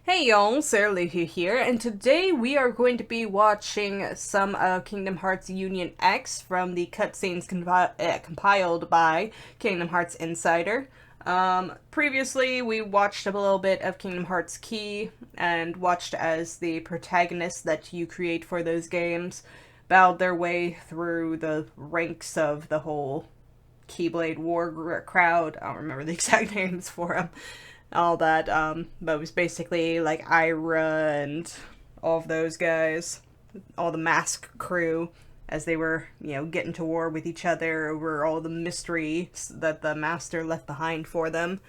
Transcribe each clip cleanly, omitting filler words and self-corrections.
Hey y'all, Sarah Luhu here, and today we are going to be watching some Kingdom Hearts Union X from the cutscenes compiled by Kingdom Hearts Insider. Previously, we watched a little bit of Kingdom Hearts Key, and watched as the protagonists that you create for those games bowed their way through the ranks of the whole Keyblade War crowd. I don't remember the exact names for them, all that. But it was basically like Ira and all of those guys, all the mask crew, as they were, getting to war with each other over all the mysteries that the master left behind for them.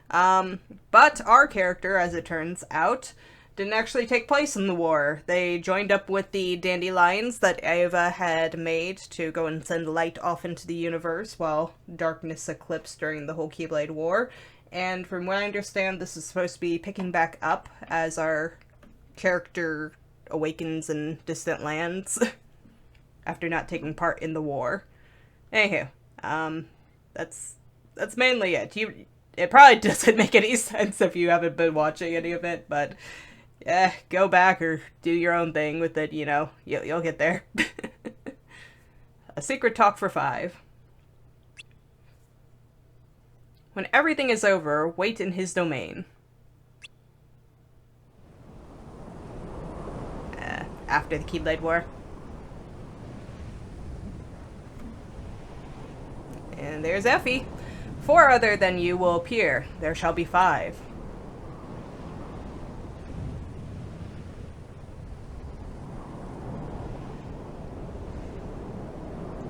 But our character, as it turns out, didn't actually take place in the war. They joined up with the dandelions that Ava had made to go and send light off into the universe while darkness eclipsed during the whole Keyblade War. And from what I understand, this is supposed to be picking back up as our character awakens in distant lands after not taking part in the war. Anywho, that's mainly it. It probably doesn't make any sense if you haven't been watching any of it, but go back or do your own thing with it. You'll get there. A secret talk for 5. When everything is over, wait in his domain. After the Keyblade War. And there's Effie. 4 other than you will appear. There shall be 5.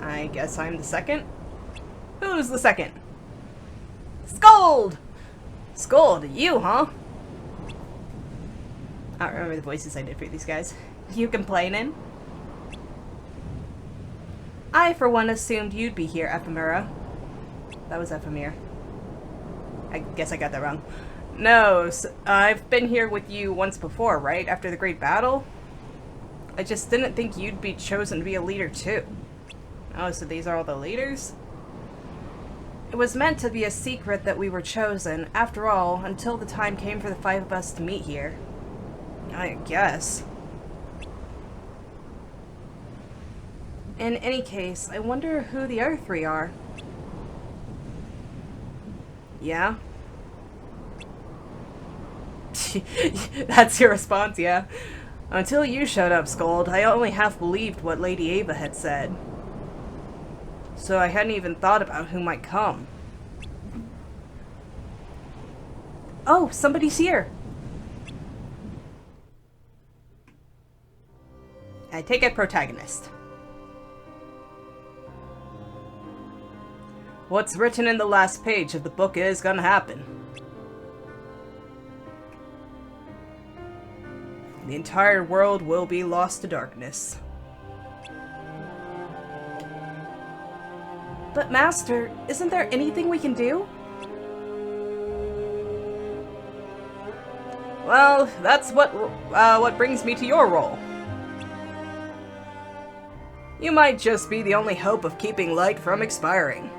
I guess I'm the second? Who's the second? Scold! Scold, you, huh? I don't remember the voices I did for these guys. You complaining? I, for one, assumed you'd be here, Ephemera. That was Ephemera. I guess I got that wrong. No, I've been here with you once before, right? After the Great Battle? I just didn't think you'd be chosen to be a leader, too. Oh, so these are all the leaders? It was meant to be a secret that we were chosen, after all, until the time came for the 5 of us to meet here. I guess. In any case, I wonder who the other 3 are. Yeah? That's your response, yeah? Until you showed up, Scold, I only half believed what Lady Ava had said. So I hadn't even thought about who might come. Oh, somebody's here! I take it protagonist. What's written in the last page of the book is gonna happen. The entire world will be lost to darkness. But Master, isn't there anything we can do? Well, that's what brings me to your role. You might just be the only hope of keeping light from expiring.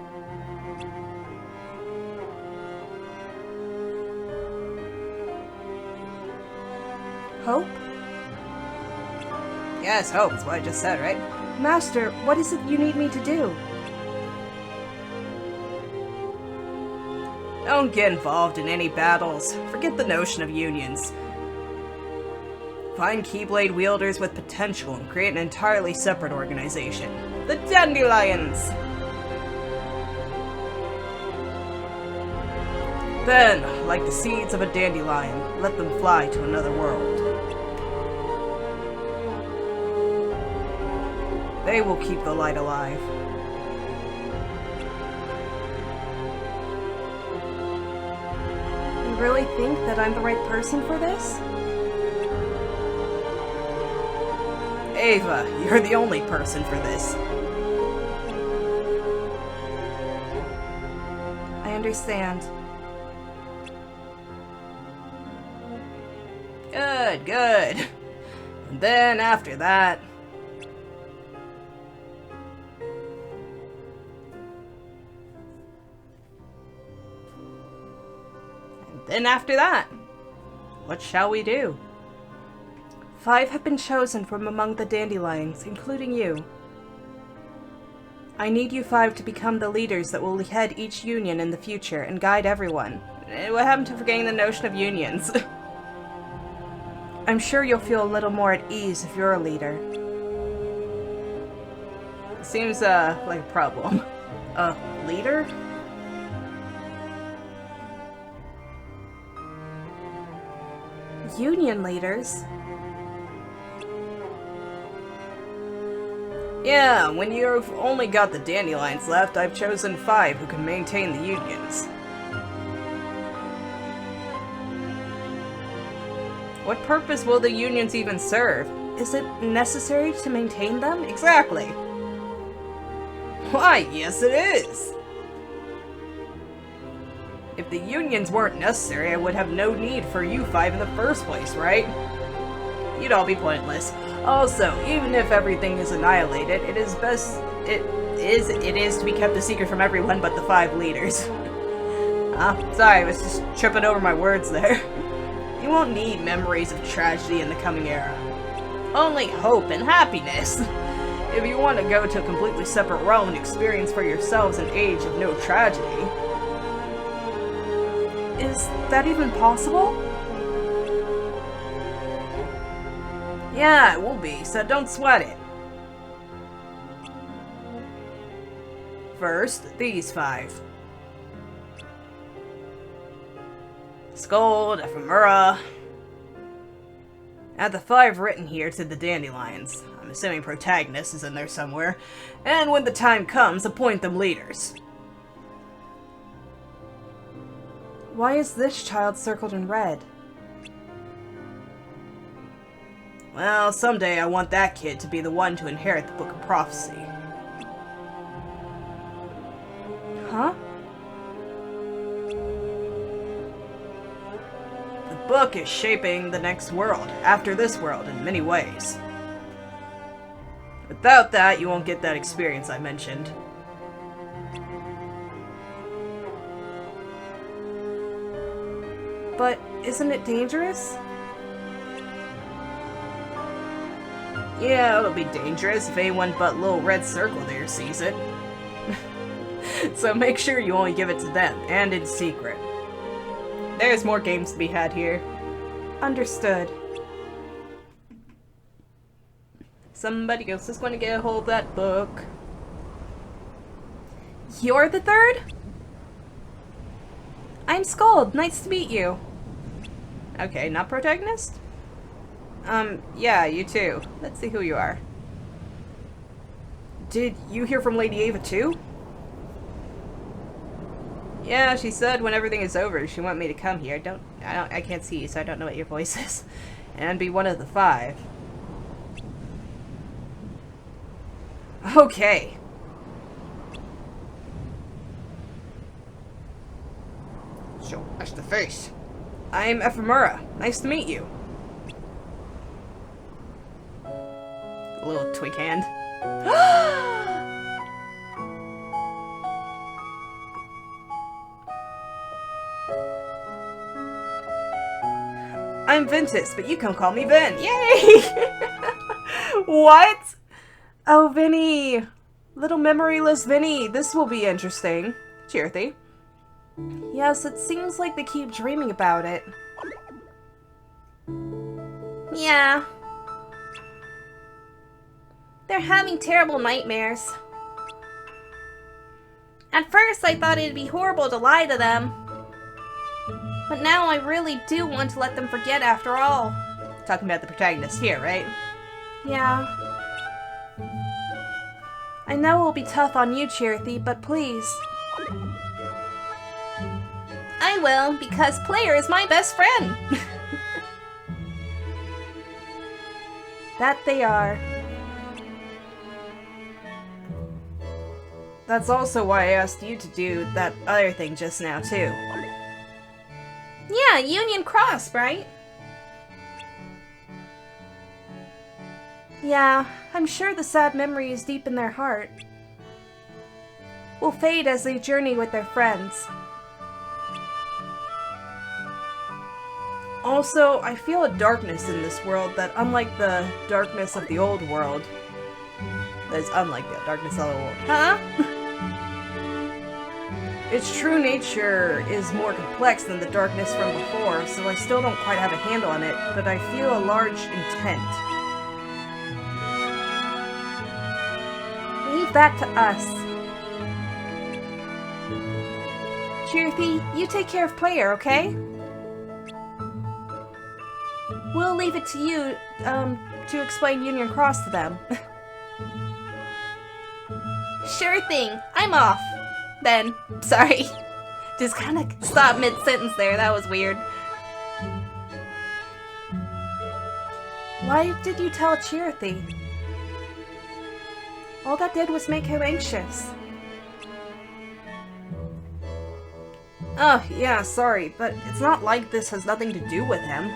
Hope? Yes, hope. That's what I just said, right? Master, what is it you need me to do? Don't get involved in any battles. Forget the notion of unions. Find Keyblade wielders with potential and create an entirely separate organization. The Dandelions! Then, like the seeds of a dandelion, let them fly to another world. They will keep the light alive. You really think that I'm the right person for this? Ava, you're the only person for this. I understand. Good, good. And then after that... And then after that... What shall we do? 5 have been chosen from among the dandelions, including you. I need you 5 to become the leaders that will head each union in the future and guide everyone. What happened to forgetting the notion of unions? I'm sure you'll feel a little more at ease if you're a leader. Seems, like a problem. Leader? Union leaders? Yeah, when you've only got the dandelions left, I've chosen 5 who can maintain the unions. What purpose will the unions even serve? Is it necessary to maintain them? Exactly. Why, yes it is! If the unions weren't necessary, I would have no need for you 5 in the first place, right? You'd all be pointless. Also, even if everything is annihilated, it is to be kept a secret from everyone but the 5 leaders. Sorry, I was just tripping over my words there. You won't need memories of tragedy in the coming era. Only hope and happiness. If you want to go to a completely separate realm and experience for yourselves an age of no tragedy. Is that even possible? Yeah, it will be, so don't sweat it. First, these 5. Scold, Ephemera. Add the 5 written here to the dandelions. I'm assuming Protagonist is in there somewhere. And when the time comes, appoint them leaders. Why is this child circled in red? Well, someday I want that kid to be the one to inherit the Book of Prophecy. Huh? The book is shaping the next world, after this world, in many ways. Without that, you won't get that experience I mentioned. But isn't it dangerous? Yeah, it'll be dangerous if anyone but Little Red Circle there sees it. So make sure you only give it to them, and in secret. There's more games to be had here. Understood. Somebody else is going to get a hold of that book. You're the 3rd? I'm Scold. Nice to meet you. Okay, not Protagonist? Yeah, you too. Let's see who you are. Did you hear from Lady Ava too? Yeah, she said when everything is over, she want me to come here. I can't see you, so I don't know what your voice is. And be one of the 5. Okay. Show us the face. I'm Ephemera. Nice to meet you. A little twig hand. I'm Ventus, but you can call me Vin. Yay! What? Oh, Vinny. Little memoryless Vinny. This will be interesting. Cheerthy. Yes, it seems like they keep dreaming about it. Yeah. They're having terrible nightmares. At first, I thought it'd be horrible to lie to them. But now I really do want to let them forget after all. Talking about the protagonist here, right? Yeah. I know it will be tough on you, Cheerthy, but please. I will, because Player is my best friend. That they are. That's also why I asked you to do that other thing just now, too. Yeah, Union Cross, right? Yeah, I'm sure the sad memory is deep in their heart. Will fade as they journey with their friends. Also, I feel a darkness in this world that, unlike the darkness of the old world, that is unlike the darkness of the old. Huh? Its true nature is more complex than the darkness from before, so I still don't quite have a handle on it, but I feel a large intent. Leave that to us. Chirthy, you take care of Player, okay? We'll leave it to you, to explain Union Cross to them. Sure thing, I'm off. Then, sorry. Just kinda stopped mid-sentence there, that was weird. Why did you tell Chirthy? All that did was make him anxious. Oh, yeah, sorry, but it's not like this has nothing to do with him.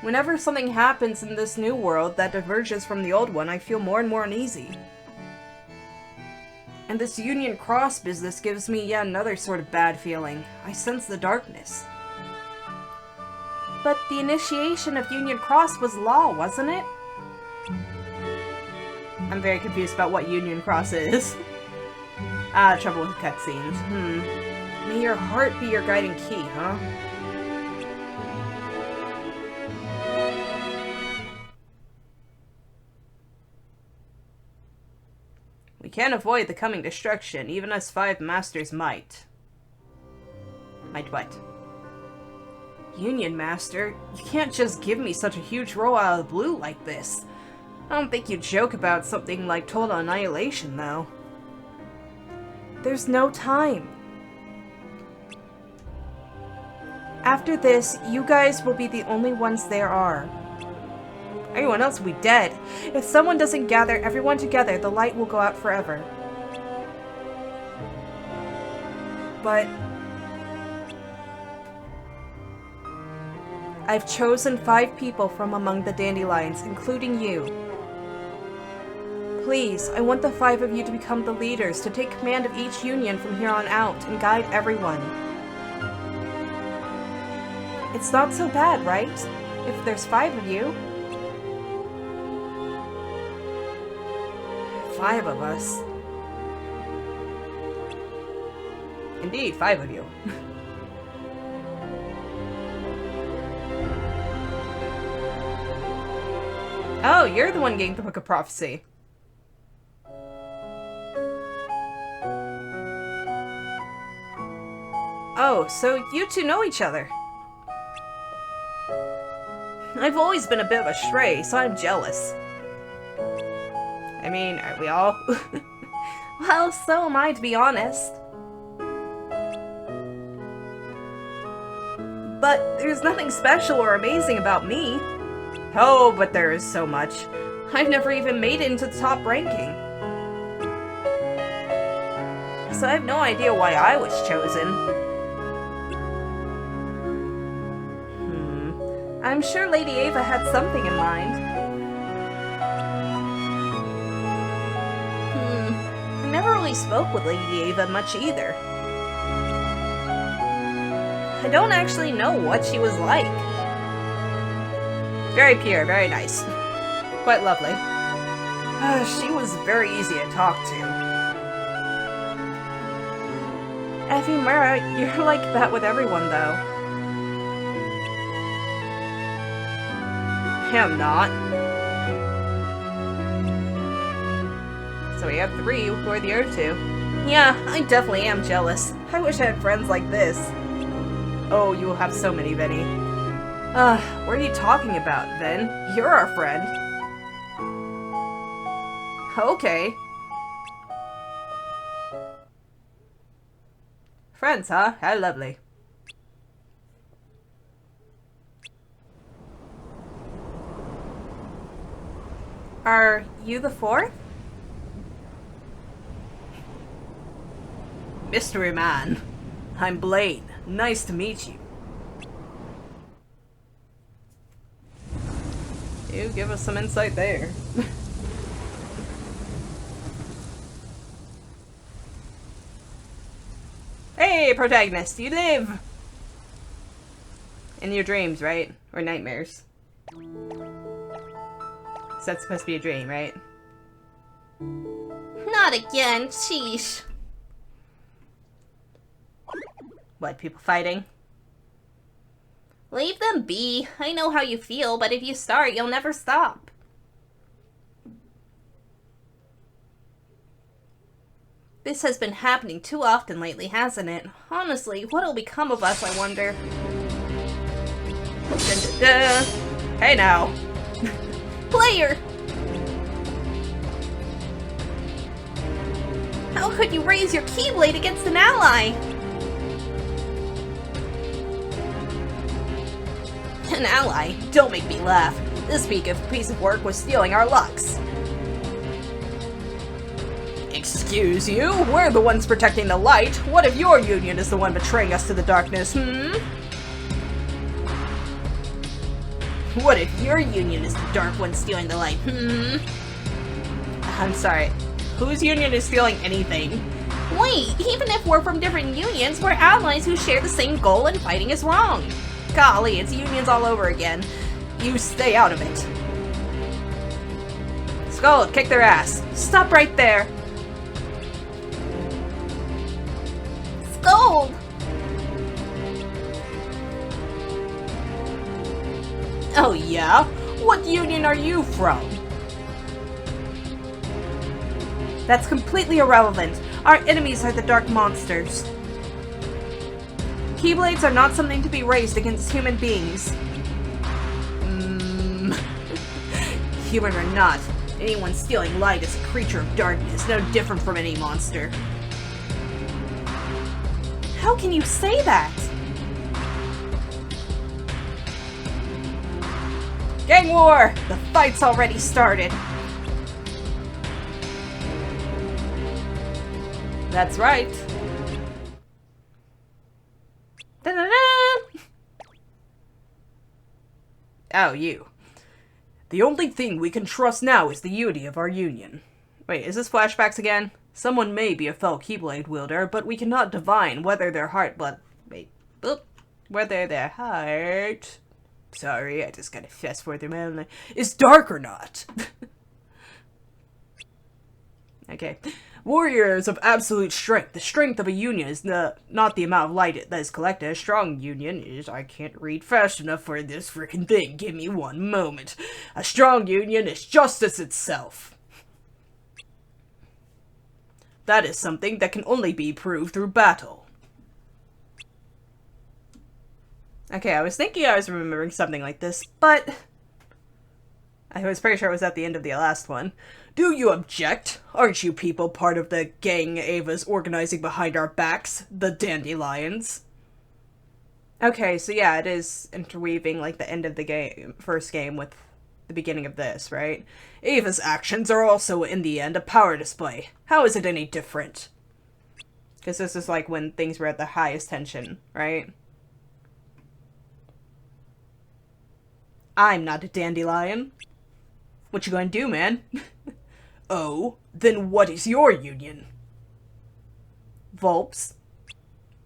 Whenever something happens in this new world that diverges from the old one, I feel more and more uneasy. And this Union Cross business gives me yet another sort of bad feeling. I sense the darkness. But the initiation of Union Cross was law, wasn't it? I'm very confused about what Union Cross is. Trouble with cutscenes. May your heart be your guiding key, huh? We can't avoid the coming destruction, even as 5 masters might. Might what? Union Master? You can't just give me such a huge role out of the blue like this. I don't think you'd joke about something like total annihilation, though. There's no time. After this, you guys will be the only ones there are. Everyone else will be dead. If someone doesn't gather everyone together, the light will go out forever. But I've chosen 5 people from among the dandelions, including you. Please, I want the 5 of you to become the leaders, to take command of each union from here on out, and guide everyone. It's not so bad, right? If there's 5 of you. 5 of us. Indeed, 5 of you. Oh, you're the one getting the Book of Prophecy. Oh, so you two know each other. I've always been a bit of a stray, so I'm jealous. I mean, aren't we all? Well, so am I, to be honest. But there's nothing special or amazing about me. Oh, but there is so much. I've never even made it into the top ranking. So I have no idea why I was chosen. I'm sure Lady Ava had something in mind. I never really spoke with Lady Ava much either. I don't actually know what she was like. Very pure, very nice. Quite lovely. She was very easy to talk to. Ephemera, you're like that with everyone, though. I'm not. So we have 3, who are the other 2? Yeah, I definitely am jealous. I wish I had friends like this. Oh, you will have so many, Vinny. What are you talking about, Vin? You're our friend. Okay. Friends, huh? How lovely. Are you the 4th? Mystery Man. I'm Blaine. Nice to meet you. You give us some insight there. Hey, protagonist, you live! In your dreams, right? Or nightmares. So that's supposed to be a dream, right? Not again, sheesh. What, people fighting? Leave them be. I know how you feel, but if you start, you'll never stop. This has been happening too often lately, hasn't it? Honestly, what'll become of us, I wonder? Hey now! Player! How could you raise your Keyblade against an ally? An ally? Don't make me laugh. This piece of work was stealing our lucks. Excuse you? We're the ones protecting the light. What if your union is the one betraying us to the darkness, What if your union is the dark one stealing the light, I'm sorry. Whose union is stealing anything? Wait, even if we're from different unions, we're allies who share the same goal and fighting is wrong. Golly, it's unions all over again. You stay out of it. Skull, kick their ass. Stop right there. Scold! Oh yeah? What union are you from? That's completely irrelevant. Our enemies are the dark monsters. Keyblades are not something to be raised against human beings. Human or not, anyone stealing light is a creature of darkness, no different from any monster. How can you say that? Gang war! The fight's already started. That's right. Da-da-da! Oh, you. The only thing we can trust now is the unity of our union. Wait, is this flashbacks again? Someone may be a fellow Keyblade wielder, but we cannot divine whether their heart whether their heart... Sorry, I just gotta fast forward through my own... is dark or not. Okay. Warriors of absolute strength. The strength of a union is not the amount of light that is collected. A strong union is... I can't read fast enough for this frickin' thing. Give me one moment. A strong union is justice itself. That is something that can only be proved through battle. Okay, I was thinking I was remembering something like this, but... I was pretty sure it was at the end of the last one. Do you object? Aren't you people part of the gang Ava's organizing behind our backs? The Dandelions? Okay, so yeah, it is interweaving like the end of the game, first game with the beginning of this, right? Ava's actions are also, in the end, a power display. How is it any different? Because this is like when things were at the highest tension, right? I'm not a dandelion. What you gonna do, man? Oh, then what is your union? Volps.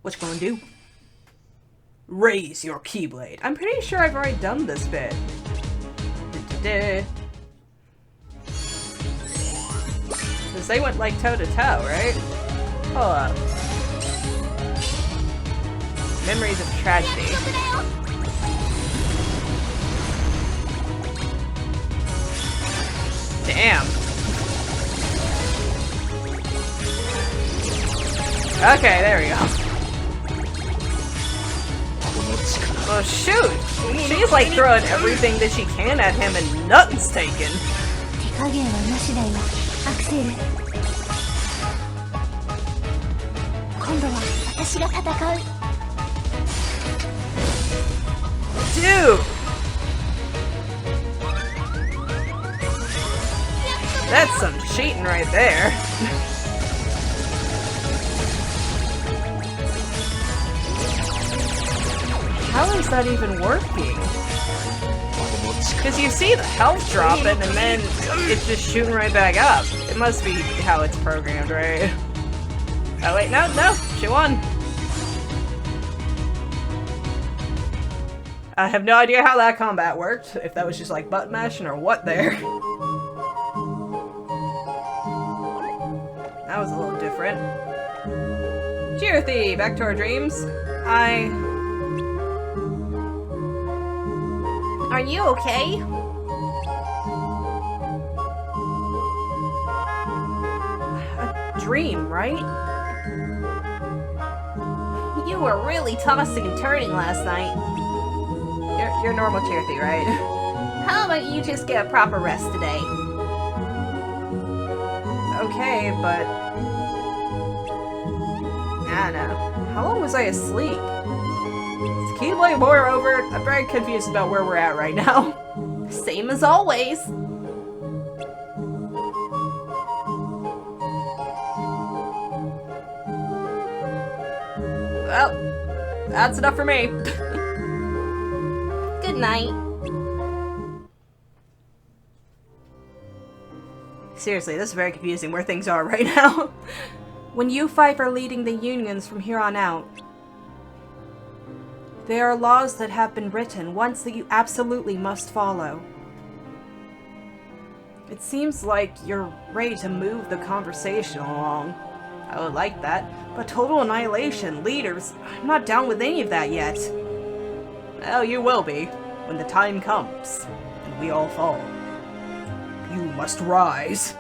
What you gonna do? Raise your Keyblade. I'm pretty sure I've already done this bit. Because they went like toe to toe, right? Hold up. Memories of tragedy. Damn. Okay, there we go. Oh shoot! She's like throwing everything that she can at him and nothing's taken. Dude! That's some cheating right there. How is that even working? Because you see the health dropping and then it's just shooting right back up. It must be how it's programmed, right? Oh wait, no, she won. I have no idea how that combat worked, if that was just like button mashing or what there. That was a little different. Cheerthy, back to our dreams. Are you okay? A dream, right? You were really tossing and turning last night. You're normal Cheerthy, right? How about you just get a proper rest today? Okay, but... I don't know. How long was I asleep? Is Keyblade War over? I'm very confused about where we're at right now. Same as always. Well, that's enough for me. Good night. Seriously, this is very confusing where things are right now. When you five are leading the unions from here on out, there are laws that have been written once that you absolutely must follow. It seems like you're ready to move the conversation along. I would like that, but total annihilation, leaders, I'm not down with any of that yet. Well, you will be, when the time comes, and we all fall. You must rise.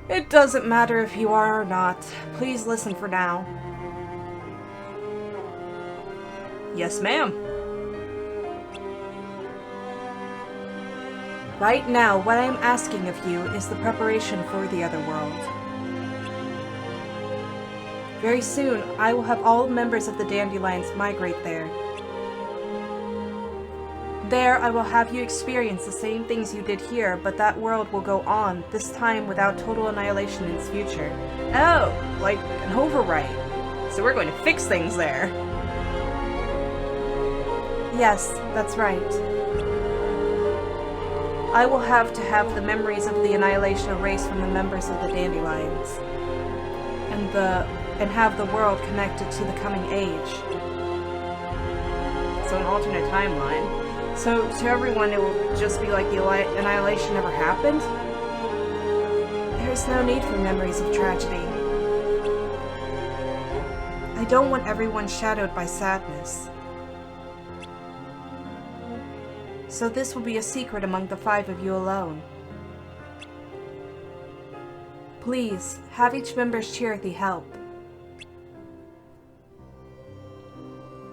It doesn't matter if you are or not. Please listen for now. Yes, ma'am. Right now, what I am asking of you is the preparation for the other world. Very soon, I will have all members of the Dandelions migrate there. There, I will have you experience the same things you did here, but that world will go on, this time without total annihilation in its future. Oh, like an overwrite. So we're going to fix things there. Yes, that's right. I will have to have the memories of the annihilation erased from the members of the Dandelions. And have the world connected to the coming age. So an alternate timeline. So, to everyone, it will just be like the annihilation never happened? There's no need for memories of tragedy. I don't want everyone shadowed by sadness. So this will be a secret among the five of you alone. Please, have each member's Cheerthy help.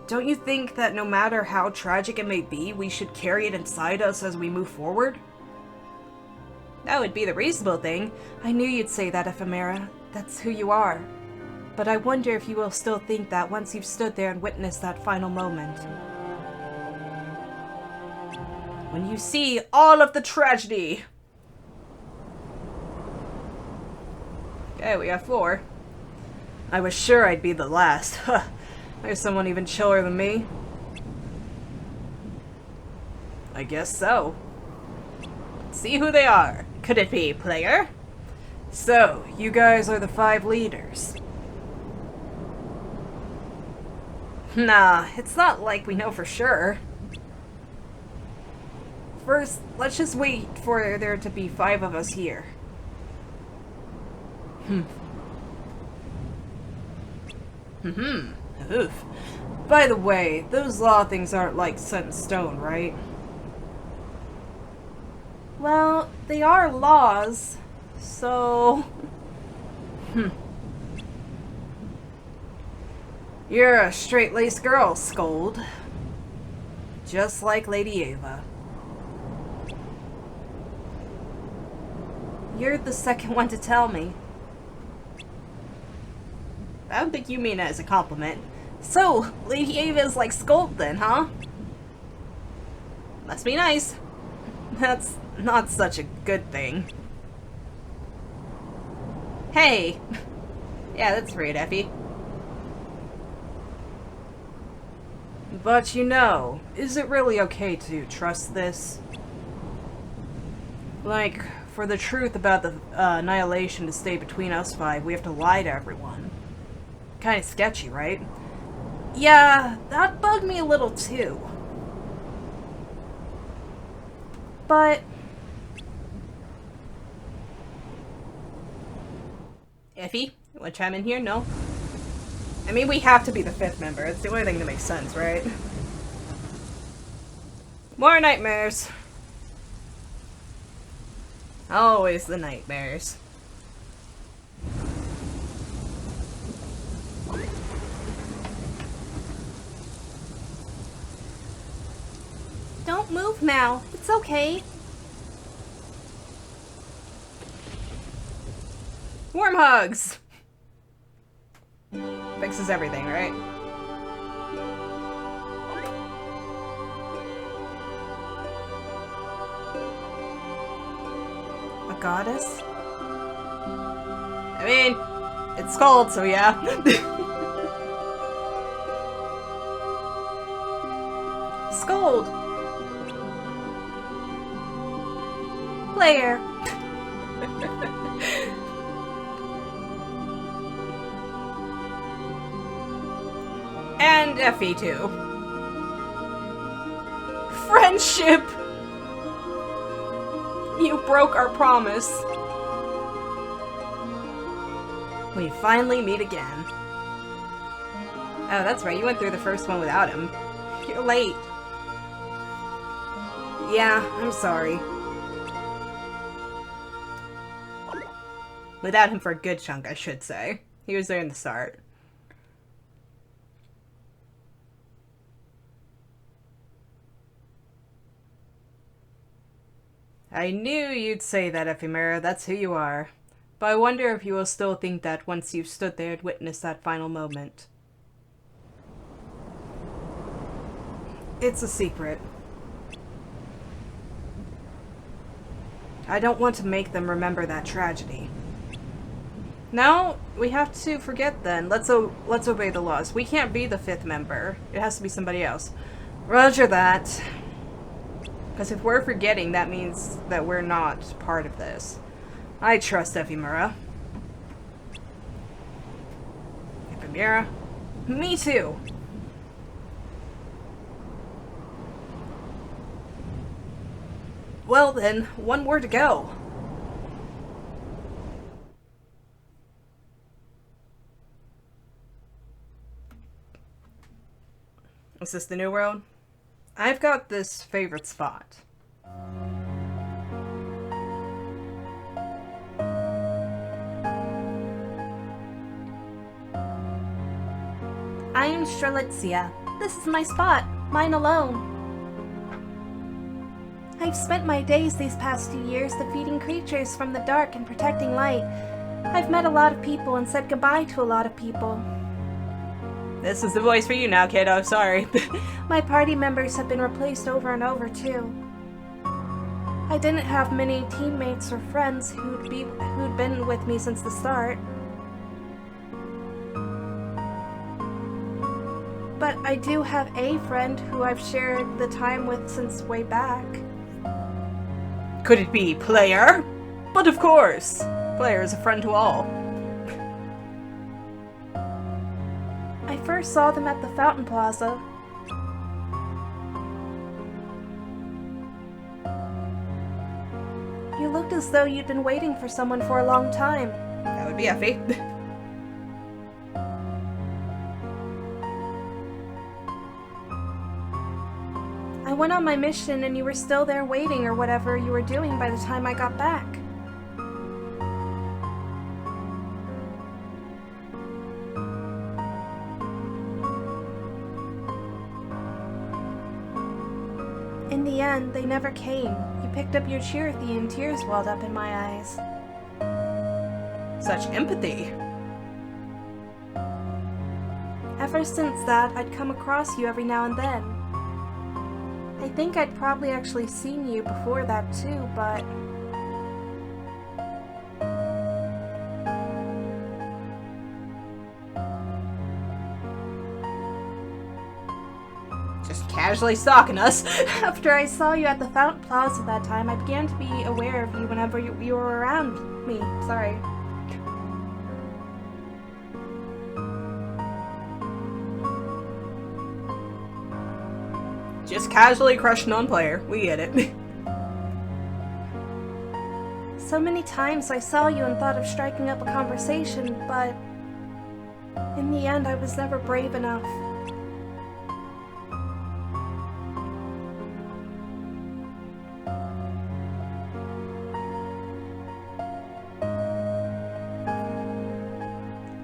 Don't you think that no matter how tragic it may be, we should carry it inside us as we move forward? That would be the reasonable thing. I knew you'd say that, Ephemera. That's who you are. But I wonder if you will still think that once you've stood there and witnessed that final moment. When you see all of the tragedy! Okay, we got 4. I was sure I'd be the last. There's someone even chiller than me. I guess so. Let's see who they are. Could it be player? So, you guys are the 5 leaders. Nah, it's not like we know for sure. First, let's just wait for there to be 5 of us here. Oof. By the way, those law things aren't like set in stone, right? Well, they are laws, so... You're a straight-laced girl, Scold. Just like Lady Ava. You're the second one to tell me. I don't think you mean it as a compliment. So, Lady Ava is like Scold then, huh? Must be nice. That's not such a good thing. Hey! Yeah, that's rude, Effie. But you know, is it really okay to trust this? Like, for the truth about the annihilation to stay between us 5, we have to lie to everyone. Kinda sketchy, right? Yeah, that bugged me a little too. but... Effie, you want to chime in here? No? I mean, we have to be the 5th member. It's the only thing that makes sense, right? More nightmares. Always the nightmares. Don't move now. It's okay. Warm hugs! Fixes everything, right? A goddess? I mean, it's cold, so yeah. Scold. Player. And Effie, too. Friendship! You broke our promise. We finally meet again. Oh, that's right, you went through the first one without him. You're late. Yeah, I'm sorry. Without him for a good chunk, I should say. He was there in the start. I knew you'd say that, Ephemera. That's who you are. But I wonder if you will still think that once you've stood there and witnessed that final moment. It's a secret. I don't want to make them remember that tragedy. No, we have to forget then. Let's obey the laws. We can't be the 5th member. It has to be somebody else. Roger that. Because if we're forgetting, that means that we're not part of this. I trust Ephemera. Ephemera? Me too! Well then, one more to go. Is this the new world? I've got this favorite spot. I am Strelitzia. This is my spot. Mine alone. I've spent my days these past 2 years defeating creatures from the dark and protecting light. I've met a lot of people and said goodbye to a lot of people. This is the voice for you now, kiddo. Sorry. My party members have been replaced over and over, too. I didn't have many teammates or friends who'd been with me since the start. But I do have a friend who I've shared the time with since way back. Could it be Player? But of course! Player is a friend to all. I first saw them at the Fountain Plaza. You looked as though you'd been waiting for someone for a long time. That would be Effie. I went on my mission and you were still there waiting or whatever you were doing by the time I got back. In the end, they never came. You picked up your chirithy and tears welled up in my eyes. Such empathy. Ever since that, I'd come across you every now and then. I think I'd probably actually seen you before that too, but... Just casually stalking us. After I saw you at the Fountain Plaza that time, I began to be aware of you whenever you were around me. Sorry. Just casually crushing on Player. We get it. So many times I saw you and thought of striking up a conversation, but in the end I was never brave enough.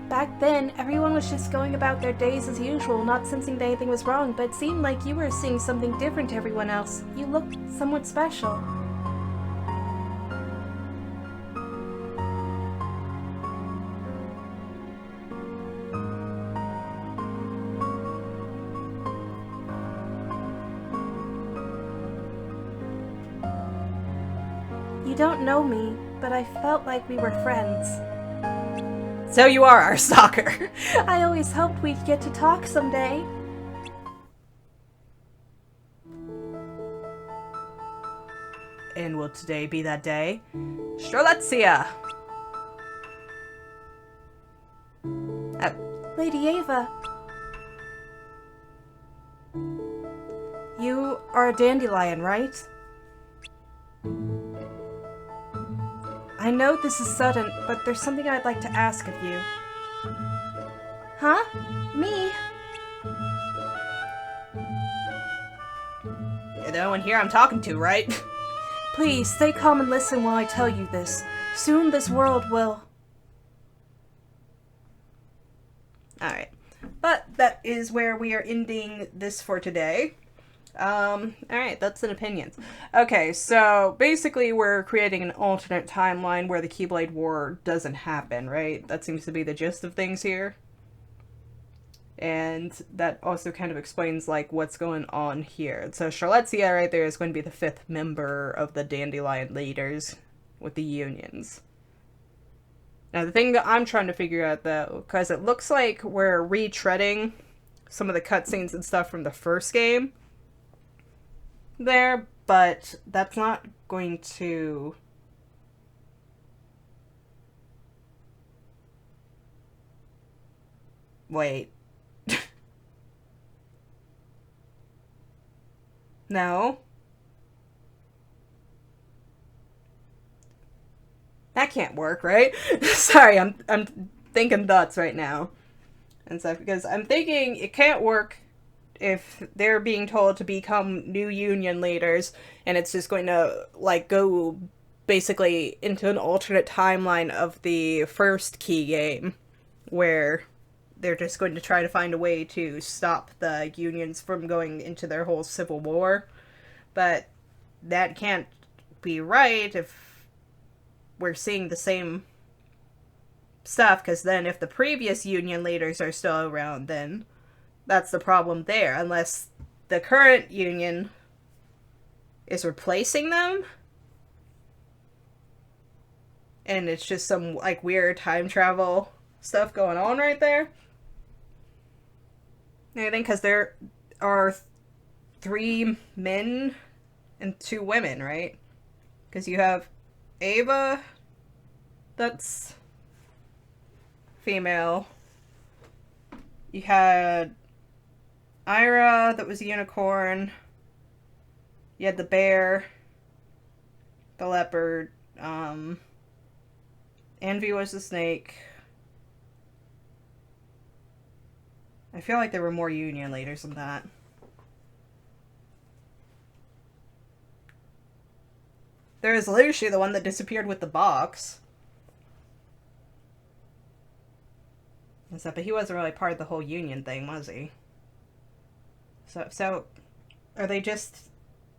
Back then, everyone was just going about their days as usual, not sensing that anything was wrong, but it seemed like you were seeing something different to everyone else. You looked somewhat special. You don't know me, but I felt like we were friends. So you are our stalker. I always hoped we'd get to talk someday. And will today be that day? Sure, let's see ya. Lady Ava. You are a dandelion, right? I know this is sudden, but there's something I'd like to ask of you. Huh? Me? You're the one here I'm talking to, right? Please, stay calm and listen while I tell you this. Soon this world will... Alright. But that is where we are ending this for today. Alright, that's an opinions. Okay, so basically we're creating an alternate timeline where the Keyblade War doesn't happen, right? That seems to be the gist of things here. And that also kind of explains, like, what's going on here. So Charlottesville right there is going to be the 5th member of the Dandelion Leaders with the unions. Now, the thing that I'm trying to figure out, though, because it looks like we're retreading some of the cutscenes and stuff from the first game there, but that's not going to... Wait. No. That can't work, right? Sorry, I'm thinking thoughts right now. And stuff, because I'm thinking it can't work if they're being told to become new union leaders, and it's just going to, like, go basically into an alternate timeline of the first Key game, where they're just going to try to find a way to stop the unions from going into their whole civil war. But that can't be right if we're seeing the same stuff, because then if the previous union leaders are still around, then that's the problem there, unless the current union is replacing them. And it's just some, like, weird time travel stuff going on right there. I think because there are 3 men and 2 women, right? Because you have Ava, that's female. You had Ira, that was a unicorn. You had the bear, the leopard, Envy was the snake. I feel like there were more union leaders than that. There was Lucy, the one that disappeared with the box. And stuff, but he wasn't really part of the whole union thing, was he? So, are they just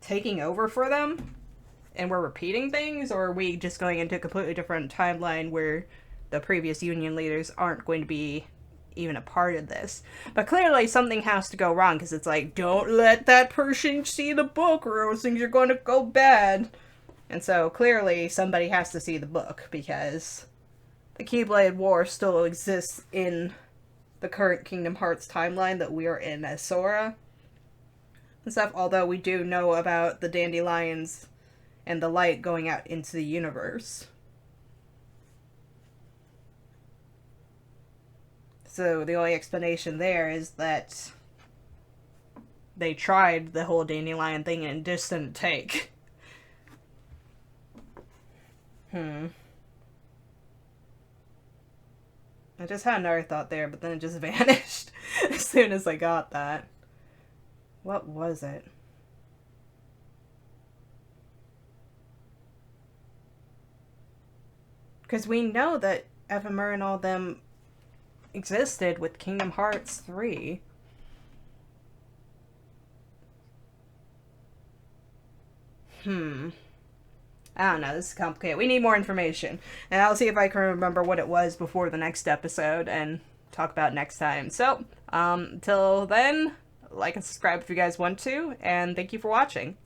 taking over for them? And we're repeating things? Or are we just going into a completely different timeline where the previous union leaders aren't going to be even a part of this? But clearly something has to go wrong, because it's like, don't let that person see the book or else things are going to go bad. And so clearly somebody has to see the book, because the Keyblade War still exists in the current Kingdom Hearts timeline that we are in as Sora and stuff, although we do know about the dandelions and the light going out into the universe. So the only explanation there is that they tried the whole dandelion thing and it just didn't take. Hmm. I just had another thought there, but then it just vanished as soon as I got that. What was it? Because we know that Ephemera and all them existed with Kingdom Hearts 3. I don't know, this is complicated. We need more information. And I'll see if I can remember what it was before the next episode and talk about it next time. So, till then, like and subscribe if you guys want to, and thank you for watching.